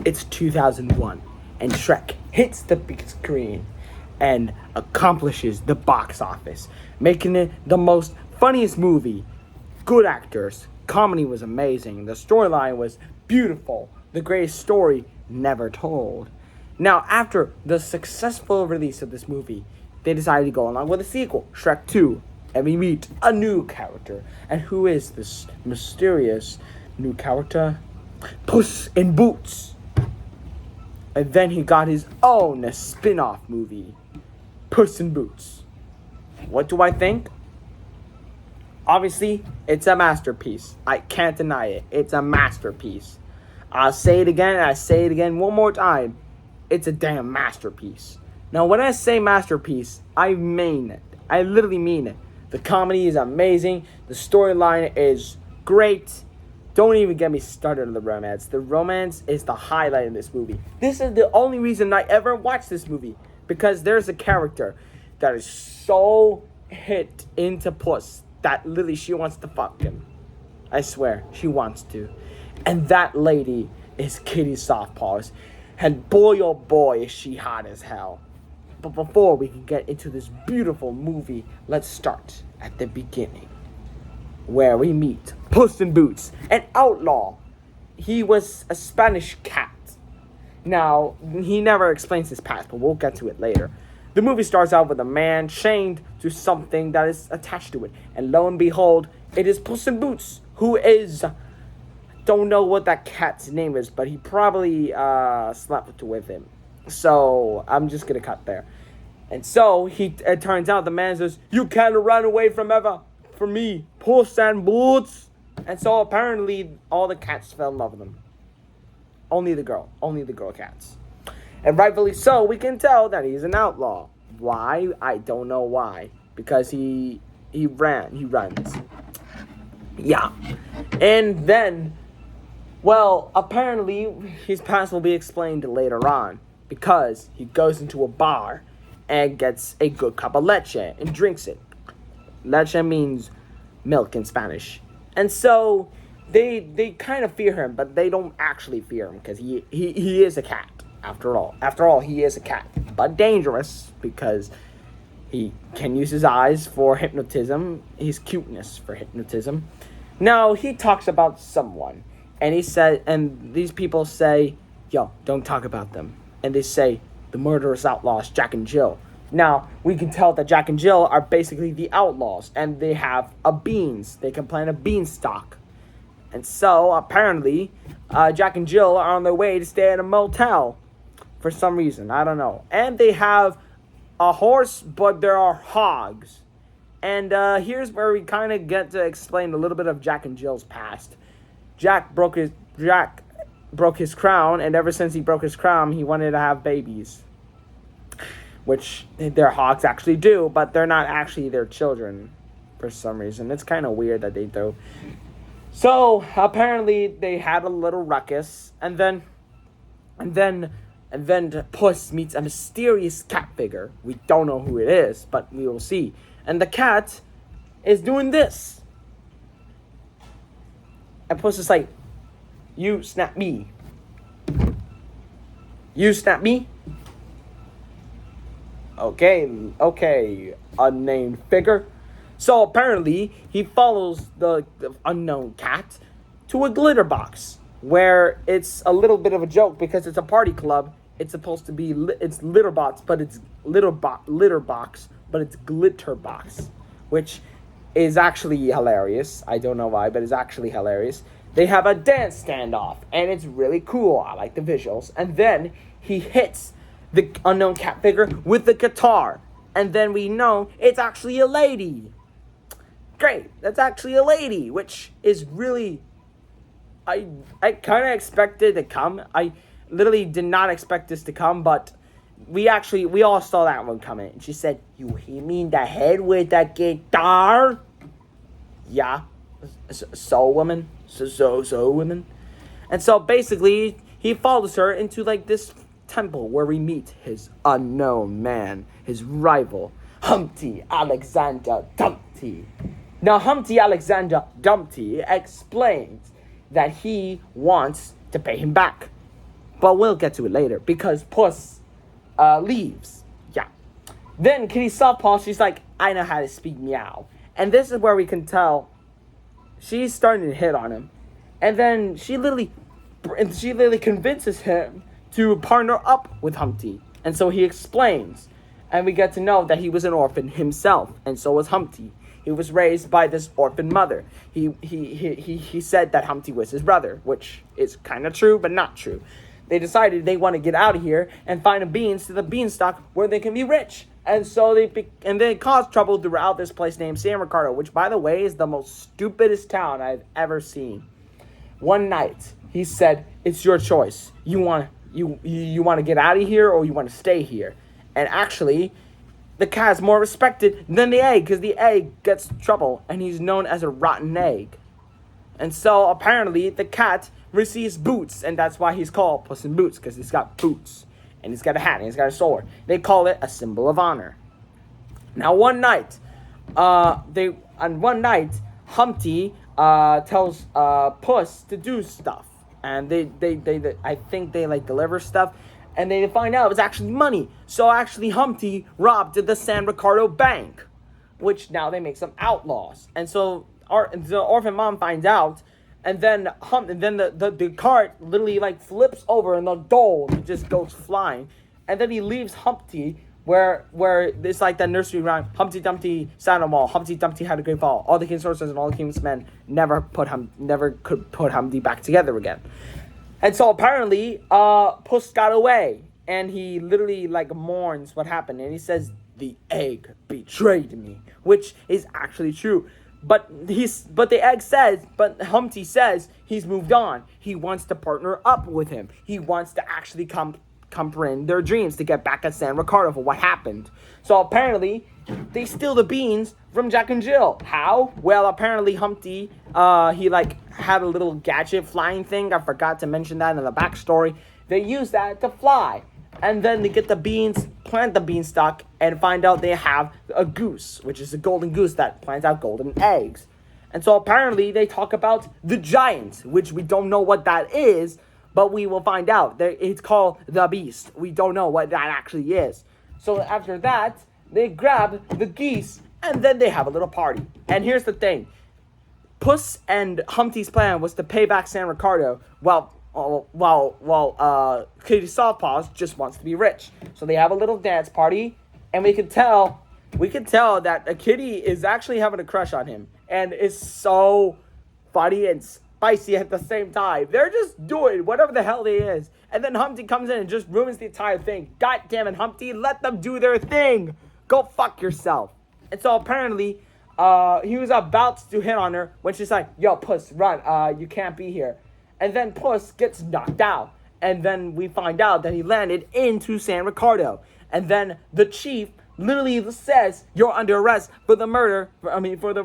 It's 2001, and Shrek hits the big screen and accomplishes the box office, making it the most funniest movie. Good actors, comedy was amazing, the storyline was beautiful, the greatest story never told. Now, after the successful release of this movie, they decided to go along with a sequel, Shrek 2, and we meet a new character. And who is this mysterious new character? Puss in Boots. And then he got his own spin-off movie, Puss in Boots. What do I think? Obviously, it's a masterpiece. I can't deny it. It's a masterpiece. I'll say it again, I say it again one more time. It's a damn masterpiece. Now, when I say masterpiece, I mean it. I literally mean it. The comedy is amazing. The storyline is great. Don't even get me started on the romance. The romance is the highlight of this movie. This is the only reason I ever watched this movie. Because there's a character that is so hit into Puss that literally she wants to fuck him. I swear, she wants to. And that lady is Kitty Softpaws. And boy, oh boy, is she hot as hell. But before we can get into this beautiful movie, let's start at the beginning, where we meet Puss in Boots, an outlaw. He was a Spanish cat. Now, he never explains his past, but we'll get to it later. The movie starts out with a man chained to something that is attached to it. And lo and behold, it is Puss in Boots, who is... don't know what that cat's name is, but he probably slept with him. So, I'm just going to cut there. And so, it turns out the man says, "You can't run away from me, Puss in Boots." And so, apparently, all the cats fell in love with him. Only the girl cats. And rightfully so, we can tell that he's an outlaw. Why? I don't know why. Because he runs. Yeah. And then, well, apparently, his past will be explained later on. Because he goes into a bar and gets a good cup of leche and drinks it. Leche means milk in Spanish. And so they kind of fear him, but they don't actually fear him because he is a cat, after all. After all, he is a cat, but dangerous because he can use his eyes for hypnotism, his cuteness for hypnotism. Now, he talks about someone, and these people say, "Yo, don't talk about them." And they say, the murderous outlaws, Jack and Jill. Now, we can tell that Jack and Jill are basically the outlaws, and they have they can plant a beanstalk. And so, apparently, Jack and Jill are on their way to stay at a motel. For some reason, I don't know. And they have a horse, but there are hogs. And here's where we kind of get to explain a little bit of Jack and Jill's past. Jack broke his crown, and ever since he broke his crown, he wanted to have babies. Which their hogs actually do, but they're not actually their children for some reason. It's kind of weird that they do. So, apparently, they had a little ruckus, and then Puss meets a mysterious cat figure. We don't know who it is, but we will see. And the cat is doing this. And Puss is like, "You snap me. You snap me?" Okay, unnamed figure. So apparently, he follows the unknown cat to a glitter box, where it's a little bit of a joke because it's a party club. It's supposed to be, it's litter box, but it's litter box, but it's glitter box, which is actually hilarious. I don't know why, but it's actually hilarious. They have a dance standoff, and it's really cool. I like the visuals. And then he hits the unknown cat figure with the guitar. And then we know it's actually a lady. Great, that's actually a lady, which is really... I kind of expected to come. I literally did not expect this to come, but we all saw that one coming. And she said, "You hit me in the head with that guitar?" Yeah. So woman. So woman. And so basically, he follows her into like this temple where we meet his unknown man, his rival, Humpty Alexander Dumpty. Now, Humpty Alexander Dumpty explains that he wants to pay him back. But we'll get to it later because Puss leaves. Yeah. Then Kitty Softpaw, she's like, I know how to speak meow. And this is where we can tell she's starting to hit on him. And then she literally convinces him to partner up with Humpty. And so he explains. And we get to know that he was an orphan himself. And so was Humpty. He was raised by this orphan mother. He said that Humpty was his brother, which is kind of true, but not true. They decided they want to get out of here and find a beans to the beanstalk where they can be rich. And so they caused trouble throughout this place named San Ricardo, which, by the way, is the most stupidest town I've ever seen. One night, he said, "It's your choice. You want to get out of here or you want to stay here?" And actually, the cat's more respected than the egg because the egg gets trouble and he's known as a rotten egg. And so apparently the cat receives boots, and that's why he's called Puss in Boots, because he's got boots and he's got a hat and he's got a sword. They call it a symbol of honor. Now one night, Humpty tells Puss to do stuff, and I think they like deliver stuff. And they find out it's actually money. So actually Humpty robbed the San Ricardo bank, which now they make some outlaws. And so the orphan mom finds out, and then the cart literally like flips over and the gold just goes flying. And then he leaves Humpty where it's like that nursery rhyme, Humpty Dumpty sat on a wall, Humpty Dumpty had a great fall. All the king's horses and all the king's men never could put Humpty back together again. And so apparently, Puss got away, and he literally like mourns what happened, and he says, "The egg betrayed me," which is actually true. But Humpty says he's moved on. He wants to partner up with him. He wants to actually comprehend their dreams to get back at San Ricardo for what happened. So apparently, they steal the beans from Jack and Jill. How? Well, apparently Humpty, he like had a little gadget flying thing. I forgot to mention that in the backstory. They use that to fly. And then they get the beans, plant the beanstalk, and find out they have a goose, which is a golden goose that plants out golden eggs. And so apparently they talk about the giant, which we don't know what that is, but we will find out. It's called the beast. We don't know what that actually is. So after that, they grab the geese, and then they have a little party. And here's the thing. Puss and Humpty's plan was to pay back San Ricardo while Kitty Softpaws just wants to be rich. So they have a little dance party, and we can tell that a kitty is actually having a crush on him. And it's so funny and spicy at the same time. They're just doing whatever the hell they is. And then Humpty comes in and just ruins the entire thing. God damn it, Humpty, let them do their thing. Go fuck yourself. And so apparently, he was about to hit on her when she's like, "Yo, Puss, run. You can't be here." And then Puss gets knocked out. And then we find out that he landed into San Ricardo. And then the chief literally says, "You're under arrest for the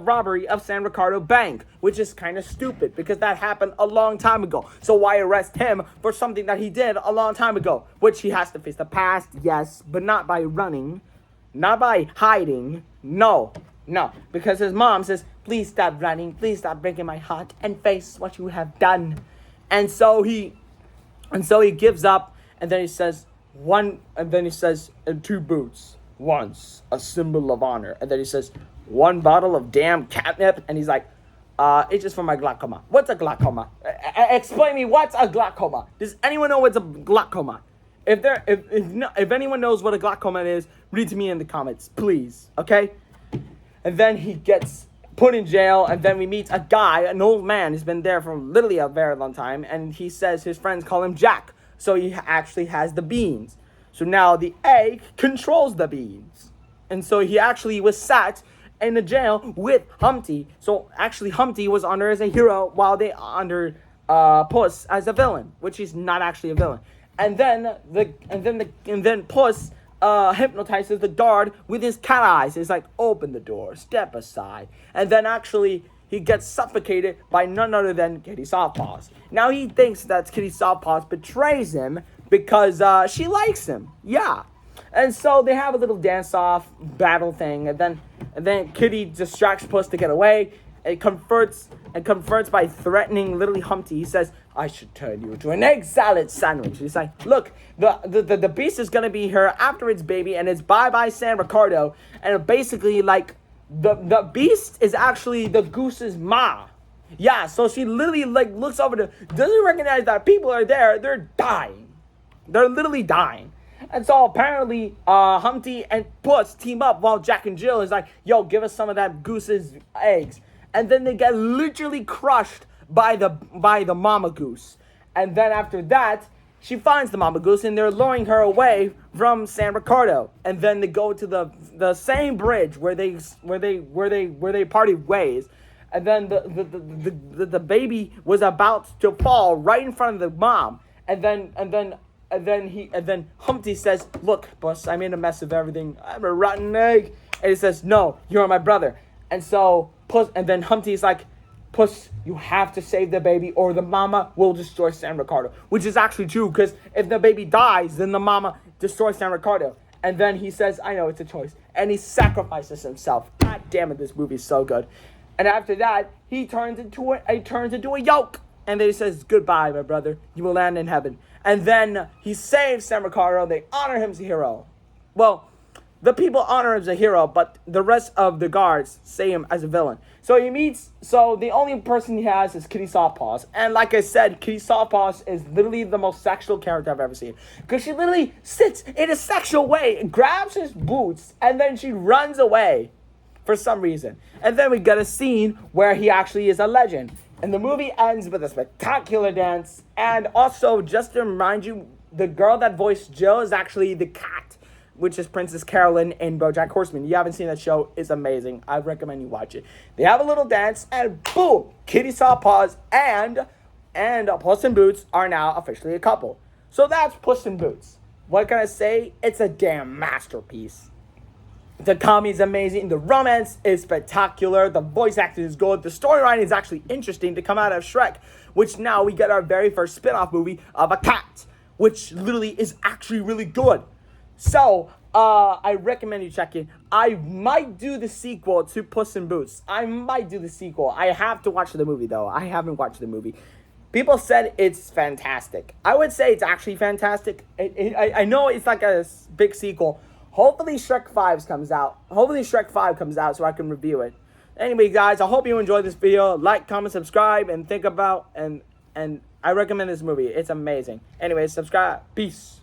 robbery of San Ricardo Bank," which is kind of stupid because that happened a long time ago. So why arrest him for something that he did a long time ago? Which he has to face the past, yes, but not by running, not by hiding. No, because his mom says, "Please stop running, please stop breaking my heart and face what you have done." And so he gives up, and then he says, "2 boots. Once, a symbol of honor." And then he says, "1 bottle of damn catnip." And he's like, "It's just for my glaucoma." What's a glaucoma? Explain me, what's a glaucoma? Does anyone know what's a glaucoma? If anyone knows what a glaucoma is, read to me in the comments, please, okay? And then he gets put in jail, and then we meet a guy, an old man who's been there for literally a very long time, and he says his friends call him Jack, so he actually has the beans. So now the egg controls the beans. And so he actually was sat in the jail with Humpty. So actually Humpty was under as a hero while they under Puss as a villain, which he's not actually a villain. And then Puss hypnotizes the guard with his cat eyes. He's like, "Open the door, step aside." And then actually he gets suffocated by none other than Kitty Softpaws. Now he thinks that Kitty Softpaws betrays him because she likes him. Yeah. And so they have a little dance-off battle thing, and then Kitty distracts Puss to get away, and confronts by threatening literally Humpty. He says, "I should turn you into an egg salad sandwich." He's like, "Look, the beast is gonna be here after its baby, and it's bye San Ricardo." And basically, like, the beast is actually the goose's ma. Yeah, so she literally like looks over doesn't recognize that people are there. They're dying. They're literally dying. And so apparently, Humpty and Puss team up while Jack and Jill is like, "Yo, give us some of that goose's eggs." And then they get literally crushed by the mama goose. And then after that, she finds the mama goose and they're luring her away from San Ricardo. And then they go to the same bridge where they parted ways. And then the baby was about to fall right in front of the mom. And then Humpty says, "Look, Puss, I made a mess of everything. I'm a rotten egg." And he says, "No, you're my brother." And so then Humpty's like, "Puss, you have to save the baby or the mama will destroy San Ricardo." Which is actually true, because if the baby dies, then the mama destroys San Ricardo. And then he says, "I know, it's a choice." And he sacrifices himself. God damn it, this movie is so good. And after that, he turns into a yolk. And then he says, "Goodbye, my brother. You will land in heaven." And then he saves San Ricardo. They honor him as a hero. Well, the people honor him as a hero, but the rest of the guards say him as a villain. So the only person he has is Kitty Softpaws. And like I said, Kitty Softpaws is literally the most sexual character I've ever seen. Because she literally sits in a sexual way, and grabs his boots, and then she runs away for some reason. And then we get a scene where he actually is a legend. And the movie ends with a spectacular dance. And also, just to remind you, the girl that voiced Jill is actually the cat, which is Princess Carolyn in BoJack Horseman. You haven't seen that show, it's amazing. I recommend you watch it. They have a little dance, and boom, Kitty Sawpaws and Puss in Boots are now officially a couple. So that's Puss in Boots. What can I say? It's a damn masterpiece. The comedy is amazing. The romance is spectacular. The voice acting is good. The storyline is actually interesting to come out of Shrek, which now we get our very first spin-off movie of a cat, which literally is actually really good. So, I recommend you check it. I might do the sequel to Puss in Boots. I have to watch the movie, though. I haven't watched the movie. People said it's fantastic. I would say it's actually fantastic. I know it's like a big sequel. Hopefully Shrek 5 comes out. So I can review it. Anyway, guys, I hope you enjoyed this video. Like, comment, subscribe, and think about and I recommend this movie. It's amazing. Anyway, subscribe. Peace.